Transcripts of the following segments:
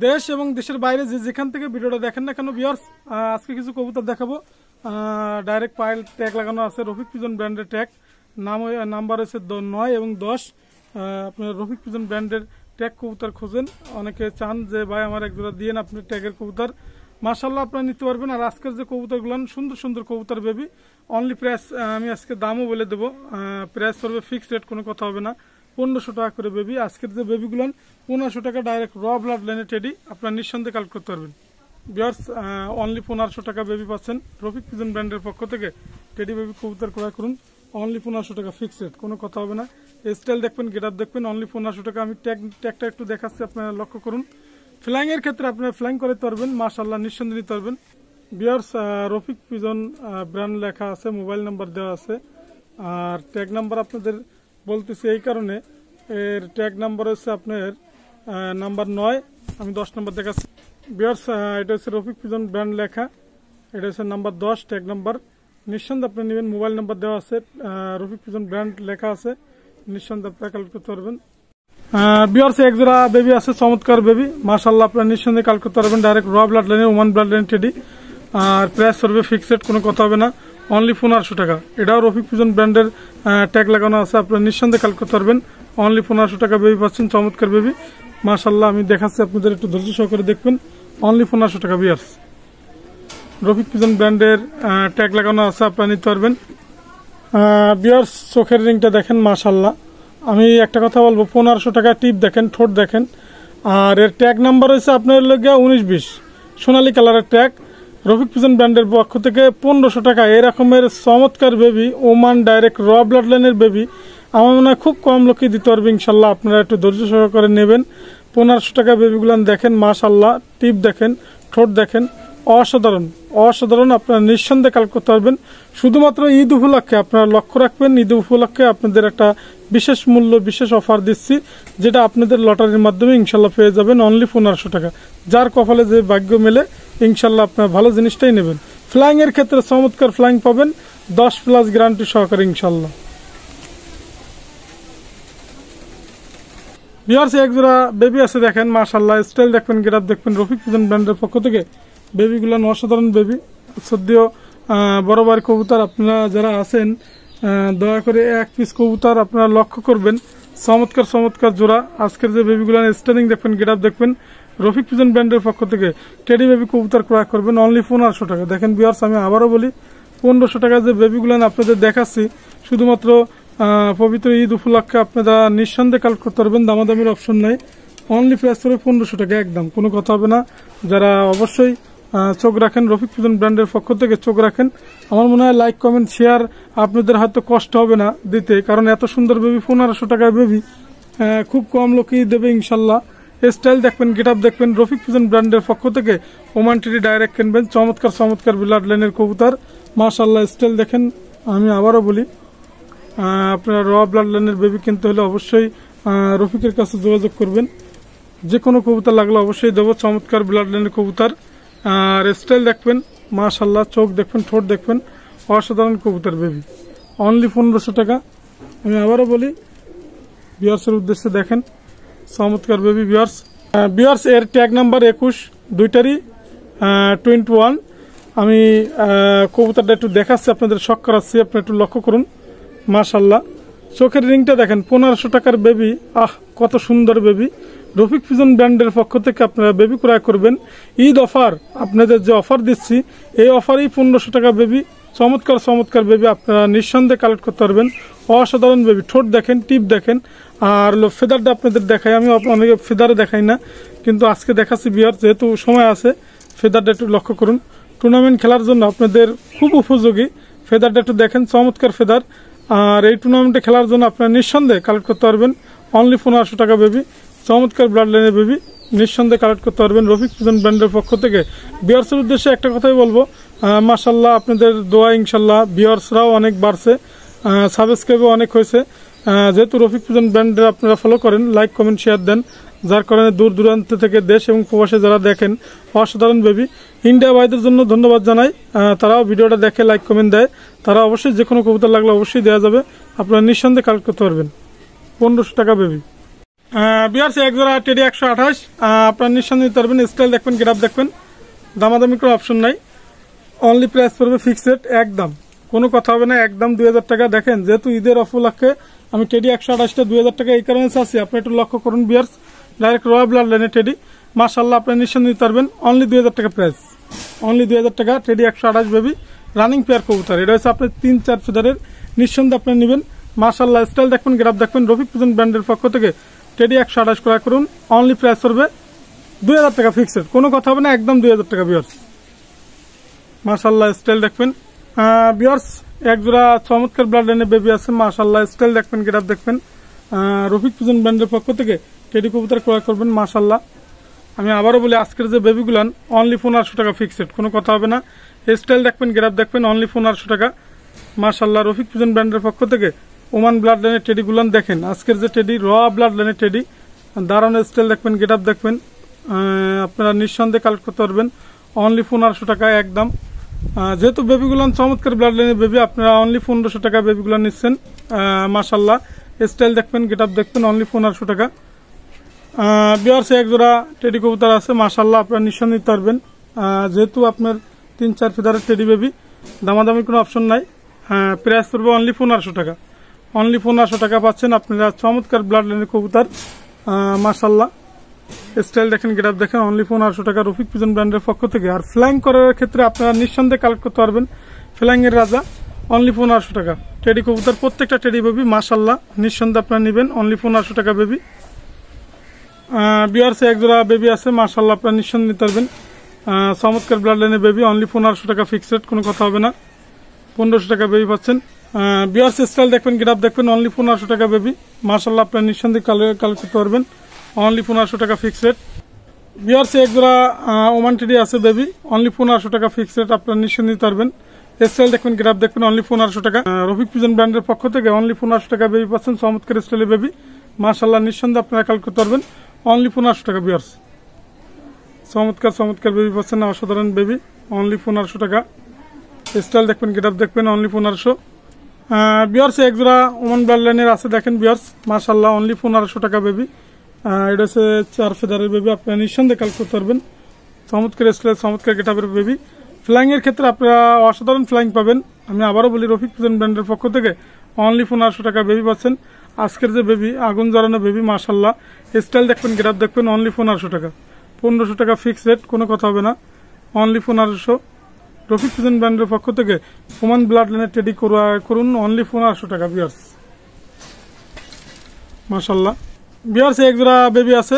দেশ এবং দেশের বাইরে যেখান থেকে ভিডিওটা দেখেন না কেন ভিউয়ার্স, আজকে কিছু কবুতর দেখাবো। ডাইরেক্ট পাইল ট্যাগ লাগানো আছে, রফিক পিজন ব্র্যান্ডের ট্যাগ। নাম্বার হচ্ছে 9 এবং 10। আপনার রফিক পিজন ব্র্যান্ডের ট্যাগ কবুতর খোঁজেন, অনেকে চান যে ভাই আমার এক জোড়া দিয়ে আপনি ট্যাগের কবুতর। মাশাআল্লাহ আপনারা নিতে পারবেন। আর আজকের যে কবুতরগুলো সুন্দর সুন্দর কবুতর বেবি, অনলি প্রাইস আমি আজকে দামও বলে দেবো। প্রাইস করবে ফিক্সড রেট, কোনো কথা হবে না। 1500 টাকা করে বেবি। আজকের যে বেবিগুলো 1500 টাকা ডাইরেক্ট র ব্লাড লাইনে টেডি, আপনার নিঃসন্দেহে কালেক্ট করতে পারবেন। ভিউয়ার্স, অনলি 1500 টাকা বেবি পাচ্ছেন রফিক পিজন ব্র্যান্ডের পক্ষ থেকে। টেডি বেবি কবুতর ক্রয় করুন, অনলি 1500 টাকা ফিক্সড রেট, কোনো কথা হবে না। স্টাইল দেখবেন, গেট আপ দেখবেন, অনলি 1500 টাকা। আমি ট্যাগটা একটু দেখাচ্ছি, আপনারা লক্ষ্য করুন। ফ্লাইং এর ক্ষেত্রে আপনারা ফ্লাইং করতে পারবেন, মাশাআল্লাহ নিঃসন্দেহে নিতে পারবেন। ভিউয়ার্স, রফিক পিজন ব্র্যান্ড লেখা আছে, মোবাইল নাম্বার দেওয়া আছে। আর ট্যাগ নাম্বার আপনাদের বলতেছি এই কারণে, এর ট্যাগ নাম্বার হচ্ছে আপনার নাম্বার 9, আমি 10 নাম্বার দেখাচ্ছি। ভিউয়ার্স, এটা হচ্ছে রফিক পিজন ব্র্যান্ড লেখা, এটা হচ্ছে নাম্বার 10 ট্যাগ নাম্বার। নিঃসন্দেহে আপনি নেবেন, মোবাইল নাম্বার দেওয়া আছে, রফিক পিজন ব্র্যান্ড লেখা আছে, নিঃসন্দেহে আপনারা কালেক্ট করতে পারবেন। ভিউয়ার্স, এক জোড়া বেবি আছে, চমৎকার বেবি, মাশাআল্লাহ আপনারা নিঃসন্দেহে কালেক্ট করতে পারবেন। ডাইরেক্ট র ব্লাড লাইনে, ওমান ব্লাড লাইন টেডি। আর প্রাইস করবে ফিক্সড, কোনো কথা হবে না, অনলি 1500 টাকা। এটাও রফিক পিজন ব্র্যান্ডের ট্যাগ লাগানো আছে, আপনারা নিঃসন্দেহে কালেক্ট করতে পারবেন। অনলি 1500 টাকা বেবি পাচ্ছেন, চমৎকার বেবি, মাশাআল্লাহ। আমি দেখাচ্ছি, আপনাদের একটু ধৈর্য সহকারে দেখবেন। অনলি 1500 টাকা ভিউয়ার্স, রফিক পিজন ব্র্যান্ডের ট্যাগ লাগানো আছে, আপনারা নিতে পারবেন। ভিউয়ার্স, চোখের রিংটা দেখেন, মাশাআল্লাহ। আমি একটা কথা বলবো, 1500 টাকা টিপ দেখেন, ঠোঁট দেখেন। আর এর ট্যাগ নাম্বার হচ্ছে আপনার লগিয়া 19-20, সোনালী কালারের ট্যাগ। রফিক পিজন ব্র্যান্ডের পক্ষ থেকে 1500 টাকা এরকমের চমৎকার বেবি, ওমান ডাইরেক্ট র ব্লাড লাইনের বেবি। আমার মনে হয় খুব কম লোকই দিতে পারবে ইনশাল্লাহ। আপনারা একটু ধৈর্য সহকারে নেবেন। 1500 টাকা বেবিগুলো দেখেন, মাশাআল্লাহ, টিপ দেখেন, ঠোঁট দেখেন, অসাধারণ অসাধারণ। আপনারা নিঃসন্দেহে কালেক্ট করতে পারবেন। শুধুমাত্র ঈদ উপলক্ষে আপনারা লক্ষ্য রাখবেন, ঈদ উপলক্ষে আপনাদের একটা বিশেষ মূল্য, বিশেষ অফার দিচ্ছি, যেটা আপনাদের লটারির মাধ্যমে ইনশাল্লাহ পেয়ে যাবেন। অনলি 1500 টাকা। যার কপালে যে ভাগ্য মেলে ইনশাল্লাহ আপনারা ভালো জিনিসটাই নেবেন। ফ্লাইং এর ক্ষেত্রে চমৎকার ফ্লাইং পাবেন, 10+ গ্যারান্টি সহকারে ইনশাল্লাহ। ভিউয়ার্স, এক জোড়া বেবি আছে দেখেন, মাশাআল্লাহ। স্টাইল দেখবেন, গেট আপ দেখবেন, রফিক পিজন ব্র্যান্ডের পক্ষ থেকে বেবিগুলো অসাধারণ বেবি। সদ্য বড়বার কবুতর আপনারা যারা আছেন, দয়া করে এক পিস কবুতর আপনারা লক্ষ্য করবেন, চমৎকার চমৎকার জোড়া। আজকের যে বেবিগুলো স্টাইলিং দেখবেন, গেট আপ দেখবেন, রফিক পিজন ব্র্যান্ডের পক্ষ থেকে টেডি বেবি কবুতর ক্রয় করবেন, অনলি 1500 টাকা। দেখেন ভিউয়ার্স, আমি আবারও বলি, 1500 টাকা যে বেবিগুলো আপনাদের দেখাচ্ছি, শুধুমাত্র পবিত্র ঈদ উপলক্ষে আপনারা নিঃসন্দেহে কালেক্ট করতে পারবেন। দামাদামির অপশন নেই, অনলি প্রাইস করে 1500 টাকা একদম, কোনো কথা হবে না। যারা অবশ্যই চোখ রাখেন রফিক পিজন ব্র্যান্ডের পক্ষ থেকে, চোখ রাখেন। আমার মনে হয় লাইক কমেন্ট শেয়ার আপনাদের হয়তো কষ্ট হবে না দিতে, কারণ এত সুন্দর বেবি, 1500 টাকায় বেবি খুব কম লোকই দেবে ইনশাল্লাহ। স্টাইল দেখবেন, গেট আপ দেখবেন, রফিক পিজন ব্র্যান্ডের পক্ষ থেকে ওমান টিডি ডাইরেক্ট কিনবেন। চমৎকার চমৎকার ব্লাড লাইনের কবুতর, মাশাআল্লাহ। স্টাইল দেখেন, আমি আবারও বলি, আপনারা র ব্লাড লাইনের বেবি কিনতে হলে অবশ্যই রফিকের কাছে যোগাযোগ করবেন। যে কোনো কবুতর লাগলে অবশ্যই দেবো, চমৎকার ব্লাড লাইনের কবুতর। আর স্টাইল দেখবেন, মাশাআল্লাহ, চোখ দেখবেন, ঠোঁট দেখবেন, অসাধারণ কবুতর বেবি, অনলি 1500 টাকা। আমি আবারও বলি, ভিউয়ার্সের উদ্দেশ্যে দেখেন, চমৎকার বেবি। ভিউয়ার্স, এর ট্যাগ নাম্বার 21, দুইটারই 21। আমি কবুতরটা একটু দেখাচ্ছি, আপনাদের শখ করাচ্ছি, আপনি একটু লক্ষ্য করুন, মাশাআল্লাহ। চোখের রিংটা দেখেন, 1500 টাকার বেবি, কত সুন্দর বেবি। রফিক পিজন ব্র্যান্ডের পক্ষ থেকে আপনারা বেবি ক্রয় করবেন। ঈদ অফার, আপনাদের যে অফার দিচ্ছি, এই অফারেই 1500 টাকা বেবি, চমৎকার চমৎকার বেবি আপনারা নিঃসন্দেহে কালেক্ট করতে পারবেন। অসাধারণ বেবি, ঠোঁট দেখেন, টিপ দেখেন। আর ফেদারটা আপনাদের দেখাই, আমি অনেকে ফেদারে দেখাই না, কিন্তু আজকে দেখাচ্ছি ভিউয়ার্স, যেহেতু সময় আছে। ফেদারটা একটু লক্ষ্য করুন, টুর্নামেন্ট খেলার জন্য আপনাদের খুব উপযোগী। ফেদারটা একটু দেখেন, চমৎকার ফেদার। আর এই টুর্নামেন্টে খেলার জন্য আপনারা নিঃসন্দেহে কালেক্ট করতে পারবেন, অনলি 1500 টাকা বেবি, চমৎকার ব্লাড লাইনের বেবি, নিঃসন্দেহে কালেক্ট করতে পারবেন রফিক পিজন ব্র্যান্ডের পক্ষ থেকে। ভিউয়ার্সের উদ্দেশ্যে একটা কথাই বলবো, মাশাআল্লাহ, আপনাদের দোয়া ইনশাল্লাহ ভিউয়ার্সরাও অনেক বাড়ছে, সাবস্ক্রাইবও অনেক হয়েছে। যেহেতু রফিক পিজন ব্র্যান্ডের আপনারা ফলো করেন, লাইক কমেন্ট শেয়ার দেন, যার কারণে দূর দূরান্ত থেকে দেশ এবং প্রবাসে যারা দেখেন, অসাধারণ বেবি। ইন্ডিয়া ভাইদের জন্য ধন্যবাদ জানাই, তারাও ভিডিওটা দেখে লাইক কমেন্ট দেয়। তারা অবশ্যই যে কোনো কবুতর লাগলে অবশ্যই দেওয়া যাবে, আপনারা নিঃসন্দেহে কালেক্ট করতে পারবেন। 1500 টাকা বেবি। বিয়ার্স এক জোড়া টেডি 128, আপনার নিঃসন্দেহে নিতে পারবেন। স্টাইল দেখবেন, গেটআপ দেখবেন, দামাদামি কোনো অপশন নাই। অনলি প্রাইস পড়বে ফিক্সড একদম, কোনো কথা হবে না, একদম 2000 টাকা। দেখেন যেহেতু ঈদের উপলক্ষে আমি টেডি 128টা 2000 টাকা এই কারণে চাচ্ছি, আপনি একটু লক্ষ্য করুন বিয়ার্স। ডাইরেক্ট র ব্লাড লাইনের টেডি, মাশাআল্লাহ, আপনি নিঃসন্দেহে নিতে পারবেন। অনলি 2000 টাকা প্রাইস, অনলি 2000 টাকা। টেডি 128 বেবি রানিং পেয়ার কবুতর, এটা হচ্ছে আপনার 3-4 ফিদারের, নিঃসন্দেহে আপনি নেবেন। মাশাআল্লাহ, স্টাইল দেখবেন, গেটআপ দেখবেন। রফিক পিজন ব্র্যান্ডের পক্ষ থেকে টেডি 128 ক্রয় করুন। অনলি প্রাইস পড়বে 2000 টাকা ফিক্সড, কোনো কথা হবে না, একদম 2000 টাকা বিয়ার্স। মাশাআল্লাহ, স্টাইল দেখবেন বিয়ার্স। এক জোড়া চমৎকার ব্লাড লাইনের বেবি আছে, মাশাআল্লাহ, স্টাইল দেখবেন, গেটআপ দেখবেন। রফিক পিজন ব্র্যান্ডের পক্ষ থেকে টেডি কবুতর ক্রয় করবেন। মাশাআল্লাহ, আমি আবারও বলি, আজকের যে বেবিগুলান অনলি 1500 টাকা ফিক্সড, কোনো কথা হবে না। স্টাইল দেখবেন, গেটআপ দেখবেন, অনলি 1500 টাকা। মাশাআল্লাহ, রফিক পিজন ব্র্যান্ডের পক্ষ থেকে ওমান ব্লাড লাইনের টেডিগুলান দেখেন, আজকের যে টেডি র ব্লাড লাইনের টেডি, দারুণ স্টাইল দেখবেন, গেটআপ দেখবেন, আপনারা নিঃসন্দেহে কালেক্ট করতে পারবেন। অনলি 1500 টাকা একদম। যেহেতু বেবিগুলান চমৎকার ব্লাড লাইনের বেবি, আপনারা অনলি 1500 টাকা বেবিগুলান নিচ্ছেন। মাশাআল্লাহ, স্টাইল দেখবেন, গেটআপ দেখবেন, অনলি 1500 টাকা। বিয়ার্স এক জোড়া টেডি কবুতর আছে, মাশাআল্লাহ, আপনারা নিঃসন্দেহে নিতে পারবেন। যেহেতু আপনার 3-4 ফিদারের টেডি বেবি, দামাদামি কোনো অপশন নাই। প্রাইস পড়বে অনলি 1500 টাকা, অনলি 1500 টাকা পাচ্ছেন আপনারা চমৎকার ব্লাড লাইনের কবুতর। মাশাআল্লাহ, স্টাইল দেখেন, গেটআপ দেখেন, অনলি 1500 টাকা রফিক পিজন ব্র্যান্ডের পক্ষ থেকে। আর ফ্লাইং করার ক্ষেত্রে আপনারা নিঃসন্দেহে কালেক্ট করতে পারবেন, ফ্লাইং এর রাজা, অনলি 1500 টাকা টেডি কবুতর, প্রত্যেকটা টেডি বেবি। মাশাআল্লাহ, নিঃসন্দেহে আপনারা নেবেন, অনলি 1500 টাকা বেবি। বিয়ার্সে এক জোড়া বেবি আছে, মাশাআল্লাহ, আপনারা নিঃসন্দেহে নিতে পারবেন। চমৎকার ব্লাড লাইনের বেবি, অনলি 1500 টাকা ফিক্সড, কোনো কথা হবে না, 1500 টাকা বেবি পাচ্ছেন। বিয়ার্স স্টাইল দেখবেন, গেটআপ দেখবেন, অনলি 1500 টাকা বেবি। মাশাআল্লাহ, আপনারা নিঃসন্দেহে কালেক্ট করতে পারবেন, অনলি 1500 টাকা ফিক্সড। বিয়ার্স এক জোড়া ওমান টেডি আছে বেবি, অনলি 1500 টাকা ফিক্সড, আপনারা নিঃসন্দেহে নিতে পারবেন। স্টাইল দেখবেন, গেটআপ দেখবেন, অনলি 1500 টাকা। রফিক পিজন ব্র্যান্ডের পক্ষ থেকে অনলি 1500 টাকা বেবি পাচ্ছেন, চমৎকার স্টাইলের বেবি। মাশাআল্লাহ, নিঃসন্দেহে আপনারা কালেক্ট করতে পারবেন, অনলি 1500 টাকা। বিয়ার্স চমৎকার বেবি পাচ্ছেন, অসাধারণ বেবি, অনলি 1500 টাকা। স্টাইল দেখবেন, গেটআপ দেখবেন, অনলি 1500। বিয়ার্স এক জোড়া ওমান ব্লাড লাইনের আছে, দেখেন বিয়ার্স, মাশাআল্লাহ, অনলি 1500 টাকা বেবি। এটা হচ্ছে 4 ফেদারের বেবি, আপনারা নিঃসন্দেহে কালেক্ট করতে পারবেন। চমৎকার স্টাইল, চমৎকার গেটআপের বেবি। ফ্লাইং এর ক্ষেত্রে আপনারা অসাধারণ ফ্লাইং পাবেন। আমি আবারও বলি, রফিক পিজন ব্র্যান্ডের পক্ষ থেকে অনলি 1500 টাকা বেবি পাচ্ছেন। আজকের যে বেবি, আগুন জ্বালানো বেবি, মাশাআল্লাহ, স্টাইল দেখবেন, গেটআপ দেখবেন, অনলি 1500 টাকা, 1500 টাকা ফিক্সড, কোনো কথা হবে না, অনলি 1500। রফিক পিজন ব্র্যান্ডের পক্ষ থেকে ওমান ব্লাড লাইনের টেডি করুন, অনলি 1500 টাকা। বিয়ার্স মাশাআল্লাহ, বিয়ার্স এক জোড়া বেবি আছে,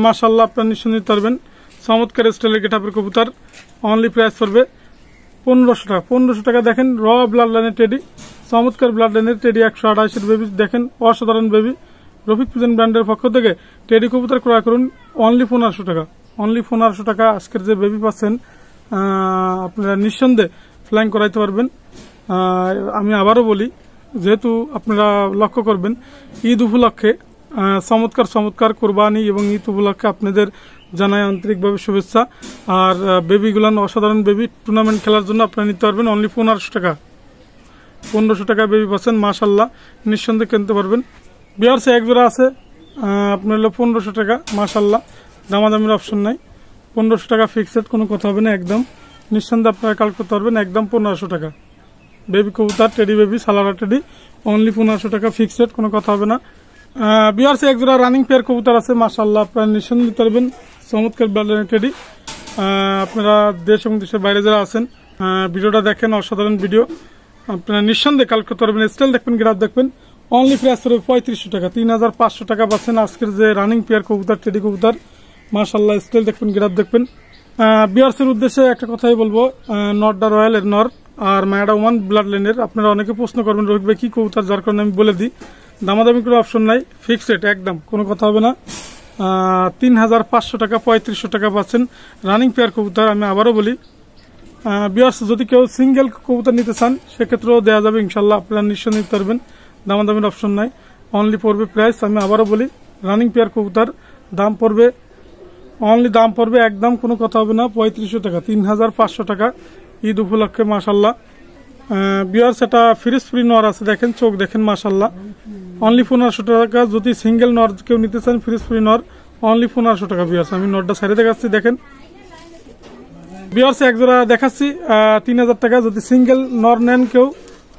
মাশাআল্লাহ, আপনারা নিঃসন্দেহে নিতে পারবেন। চমৎকার স্টাইলের গেটআপের কবুতর, অনলি প্রাইস পড়বে 1500 টাকা। 1500 টাকা। দেখেন র ব্লাড লাইনের টেডি, চমৎকার ব্লাড লাইনের টেডি 128 বেবি, দেখেন অসাধারণ বেবি। রফিক পিজন ব্র্যান্ডের পক্ষ থেকে টেডি কবুতর ক্রয় করুন, অনলি 1500 টাকা, অনলি 1500 টাকা। আজকের যে বেবি পাচ্ছেন, আপনারা নিঃসন্দেহে ফ্লাইং করাইতে পারবেন। আমি আবারও বলি, যেহেতু আপনারা লক্ষ্য করবেন, ঈদ উপলক্ষে চমৎকার কোরবানি এবং ঈদ উপলক্ষে আপনাদের জানাই আন্তরিকভাবে শুভেচ্ছা। আর বেবিগুলান অসাধারণ বেবি, টুর্নামেন্ট খেলার জন্য আপনারা নিতে পারবেন, অনলি 1500 টাকা। 1500 টাকা বেবি পাচ্ছেন, মাশাআল্লাহ, নিঃসন্দেহে কিনতে পারবেন। বিয়ার্সে এক জোড়া আছে, আপনার হলো 1500 টাকা, মাশাআল্লাহ, দামাদামির অপশন নাই, 1500 টাকা ফিক্সড, কোনো কথা হবে না, একদম নিঃসন্দেহে আপনারা কালেক্ট করতে পারবেন, একদম 1500 টাকা। বেবি কবুতর, টেডি বেবি, সালারা টেডি, অনলি 1500 টাকা ফিক্সড, কোনো কথা হবে না। বিয়ার্সে এক জোড়া রানিং পেয়ার কবুতর আছে, মাশাআল্লাহ, আপনারা নিঃসন্দেহে নিতে পারবেন, চমৎকার ব্লাড লাইনের টেডি। আপনারা দেশ এবং দেশের বাইরে যারা আছেন, ভিডিওটা দেখেন, অসাধারণ ভিডিও, আপনারা নিঃসন্দেহে কালেক্ট করতে পারবেন। স্টাইল দেখবেন, গ্রাফ দেখবেন, অনলি প্রাইস হবে 3500 টাকা, 3500 টাকা পাচ্ছেন আজকের যে রানিং পেয়ার কবুতর, টেডি কবুতর, মাশাআল্লাহ, স্টাইল দেখবেন, গ্রাফ দেখবেন। বিয়ার্সের উদ্দেশ্যে একটা কথাই বলবো, নটটা রয়্যালের নর আর মায়াডা ওমান ব্লাড লাইনের। আপনারা অনেকে প্রশ্ন করবেন, রোহিত ভাই কি কবুতর, যার কারণে আমি বলে দিই, দামাদামি কোনো অপশন নাই, ফিক্সড একদম, কোনো কথা হবে না। 3500 টাকা, 3500 টাকা পাচ্ছেন রানিং পেয়ার কবুতর। আমি আবারও বলি, বিয়ার্স যদি কেউ সিঙ্গেল কবুতর নিতে চান, সেক্ষেত্রেও দেওয়া যাবে ইনশাল্লাহ, আপনারা নিশ্চয় নিতে পারবেন, দামাদামির অপশন নাই, অনলি পড়বে প্রাইস। আমি আবারও বলি, রানিং পেয়ার কবুতর দাম পড়বে, অনলি দাম পড়বে একদম, কোনো কথা হবে না, 3500 টাকা, 3500 টাকা ঈদ উপলক্ষে, মাশাআল্লাহ, বিয়ার্স এটা ফ্রিজ ফ্রি নর আছে, দেখেন চোখ দেখেন মাশাল্লাহ, অনলি 1500 টাকা। যদি সিঙ্গেল নর কেউ নিতে চান ফ্রিজ ফ্রি নর অনলি 1500 টাকা বিয়ার্স। আমি নরটা সাইডে দেখাচ্ছি, দেখেন বিয়ার্স এক জোড়া দেখাচ্ছি 3000 টাকা। যদি সিঙ্গেল নর নেন কেউ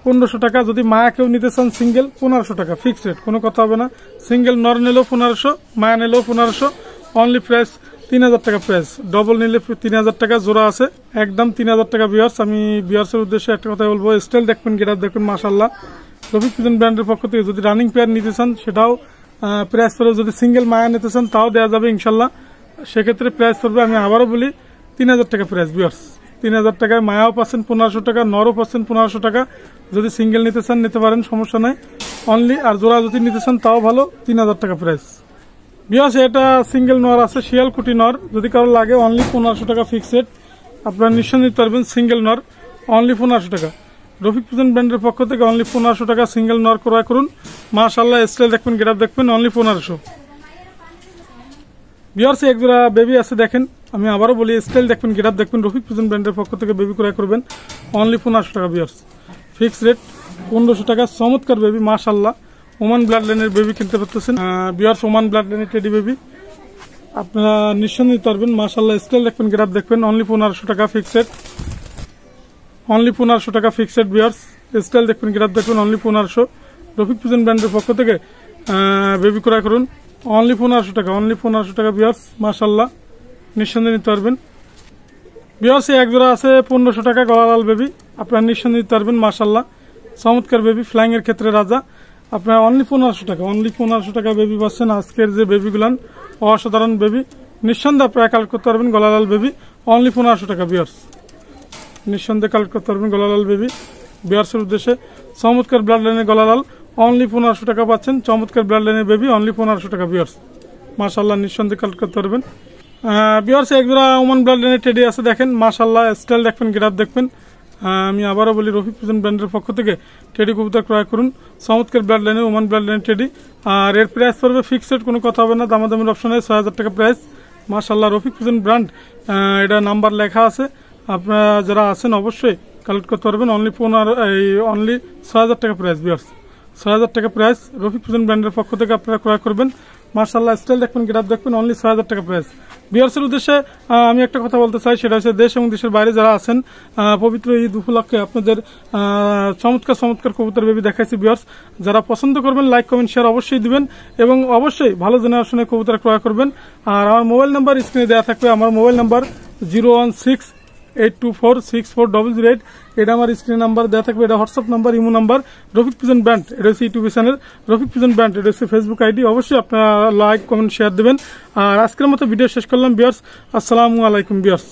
1500 টাকা, যদি মায়া কেউ নিতে চান সিঙ্গেল 1500 টাকা, ফিক্সড রেট, কোনো কথা হবে না। সিঙ্গেল নর নিলেও 1500, মায়া নিলেও 1500, অনলি প্রাইস 3000 টাকা প্রাইস। ডবল নিলে 3000 টাকা জোড়া আছে, একদম 3000 টাকা বিয়ার্স। আমি বিয়ার্সের উদ্দেশ্যে একটা কথা বলবো, স্টাইল দেখবেন, গেটআপ দেখবেন মাশাল্লাহ। রফিক পিজন ব্র্যান্ডের পক্ষ থেকে যদি রানিং পেয়ার নিতে চান সেটাও প্রাইস পড়বে। যদি সিঙ্গেল মায়া নিতে চান তাও দেওয়া যাবে ইনশাল্লাহ, সেক্ষেত্রে প্রাইস পড়বে, আমি আবারও বলি 3000 টাকা প্রাইস বিয়ার্স। 3000 টাকায় মায়াও পাচ্ছেন 1500 টাকা, নরও পাচ্ছেন 1500 টাকা। যদি সিঙ্গেল নিতে চান নিতে পারেন, সমস্যা নাই অনলি। আর জোড়া যদি নিতে চান তাও ভালো, 3000 টাকা প্রাইস বিয়ার্স। এটা সিঙ্গেল নর আছে, শিয়ালকুটি নর, যদি কারো লাগে অনলি 1500 টাকা ফিক্সড। আপনারা নিশ্চয় নিতে পারবেন সিঙ্গেল নর অনলি 1500 টাকা। রফিক পিজন ব্র্যান্ডের পক্ষ থেকে অনলি 1500 টাকা সিঙ্গেল নর ক্রয় করুন মাশাল্লাহ। স্টাইল দেখবেন, গেটআপ দেখবেন, অনলি 1500 বিয়ার্স। এক জোড়া বেবি আছে, দেখেন আমি আবারও বলি, স্টাইল দেখবেন, গেটআপ দেখবেন, রফিক পিজন ব্র্যান্ডের পক্ষ থেকে বেবি ক্রয় করবেন অনলি 1500 টাকা বিয়ার্স, ফিক্সড রেট 1500 টাকা। চমৎকার বেবি মাশাল্লাহ, ওমান ব্লাড লাইনের বেবি কিনতে পারতেছেন বিয়ার্স, ওমান ব্লাড লাইনের টেডি বেবি আপনারা নিশ্চয় নিতে পারবেন মাশাল্লাহ। স্টাইল দেখবেন, গেটআপ দেখবেন, অনলি 1500 টাকা ফিক্সড, অনলি 1500 টাকা ফিক্সড বিয়ার্স। স্টাইল দেখবেন, গেটআপ দেখবেন, অনলি 1500। রফিক পিজন ব্র্যান্ডের পক্ষ থেকে বেবি ক্রয় করুন অনলি 1500 টাকা, অনলি 1500 টাকা বিয়ার্স মাশাল্লাহ, নিঃসন্দেহে নিতে পারবেন বিয়ার্স। এক জোড়া আছে 1500 টাকা গলালাল বেবি, আপনারা নিঃসন্দেহে নিতে পারবেন মাশাল্লাহ। চমৎকার বেবি, ফ্লাইং এর ক্ষেত্রে রাজা, আপনারা অনলি 1500 টাকা, অনলি 1500 টাকা বেবি পাচ্ছেন। আজকের যে বেবিগুলান অসাধারণ বেবি, নিঃসন্দেহে আপনারা কালেক্ট করতে পারবেন গলালাল বেবি অনলি 1500 টাকা বিয়ার্স, নিঃসন্দেহে কালেক্ট করতে পারবেন গলালাল বেবি বিয়ার্সের উদ্দেশ্যে। চমৎকার ব্লাড লাইনের গলালাল অনলি 1500 টাকা পাচ্ছেন, চমৎকার ব্লাড লাইনের বেবি অনলি 1500 টাকা বিয়ার্স মাশাল্লাহ, নিঃসন্দেহে কালেক্ট করতে পারবেন বিয়ার্স। এক জোড়া ওমান ব্লাড লাইনের টেডি আছে, দেখেন মাশাল্লাহ, স্টাইল দেখবেন, গেটআপ দেখবেন। আমি আবারও বলি, রফিক পিজন ব্র্যান্ডের পক্ষ থেকে টেডি কবুতর ক্রয় করুন, চমৎকার ব্লাড লাইনের ওমান ব্লাড লাইনের টেডি। আর এর প্রাইস পড়বে ফিক্সড, কোনো কথা হবে না, দামাদামির অপশন আছে, 6000 টাকা প্রাইস মাশাল্লাহ। রফিক পিজন ব্র্যান্ড, এটা নাম্বার লেখা আছে, আপনারা যারা আছেন অবশ্যই কালেক্ট করতে পারবেন অনলি 6000 টাকা প্রাইস বিয়ার্স, 6000 টাকা প্রাইস। রফিক পিজন ব্র্যান্ডের পক্ষ থেকে আপনারা ক্রয় করবেন মাশাল্লাহ। স্টাইল দেখবেন, গেটআপ দেখবেন, অনলি 6000 টাকা প্রাইস বিয়ার্সের উদ্দেশ্যে। আমি একটা কথা বলতে চাই, সেটা হচ্ছে দেশ এবং দেশের বাইরে যারা আছেন, পবিত্র ঈদ উপলক্ষে আপনাদের চমৎকার চমৎকার কবুতর বেবি দেখাইছি বিয়ার্স। যারা পছন্দ করবেন লাইক কমেন্ট শেয়ার অবশ্যই দিবেন এবং অবশ্যই ভালো জেনারেশনের কবুতর ক্রয় করবেন। আর আমার মোবাইল নাম্বার স্ক্রিনে দেওয়া থাকবে, আমার মোবাইল নাম্বার 01682464008, এটা আমার স্ক্রিন নাম্বার দেওয়া থাকবে, এটা WhatsApp number, imo number. Rafiq pigeon brand, এটা হচ্ছে YouTube channel Rafiq pigeon brand, এটা হচ্ছে ফেসবুক আইডি, অবশ্যই আপনারা লাইক কমেন্ট শেয়ার দেবেন। আর আজকের মতো ভিডিও শেষ করলাম বিয়ার্স, আসসালামু আলাইকুম বিয়ার্স।